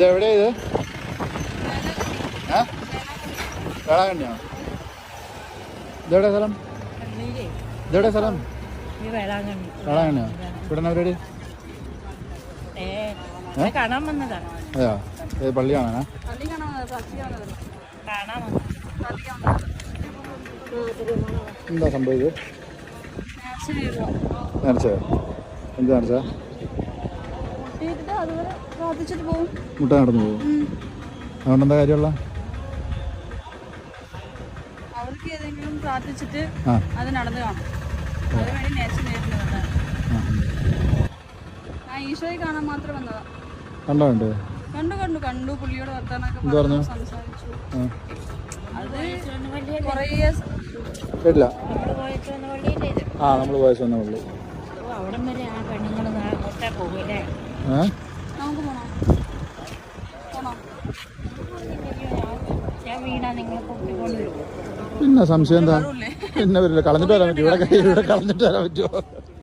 ഇതെവിടെയാ ഇത്? വേളാങ്കണ്ണിയാണോ? ഇതെവിടെ സ്ഥലം? ഇതെവിടെ സ്ഥലം? വേളാങ്കണ്ണിയോ? ഇവിടെ പരിപാടി? കാണാൻ വന്നതാണ്. അതെയോ? ഏത് പള്ളി കാണാനാ? എന്താ സംഭവിച്ചത്? നേർച്ചയോ? എന്ത് നേർച്ച? മുട്ട നടന്നു പോകും. അതുകൊണ്ട് എന്താ കാര്യമുള്ള? അവർക്ക് ഏതെങ്കിലും പ്രാർത്ഥിച്ചിട്ട് അത് നടന്നു കാണും. അതുവഴി നേർച്ച നേരിടുന്നതാണ്. ഈശോയെ കാണാൻ മാത്രം വന്നതാ. കണ്ടു പുള്ളിയോട് വർത്താനൊക്കെ സംസാരിച്ചു. കേട്ടില്ല. നമ്മള് പോയ സ്വന്തം പള്ളി. നമുക്ക് പിന്നെ സംശയം എന്താ? പിന്നെ വരില്ല. കളഞ്ഞിട്ട് വരാൻ പറ്റുമോ? ഇവിടെ കളഞ്ഞിട്ട് വരാൻ പറ്റുമോ?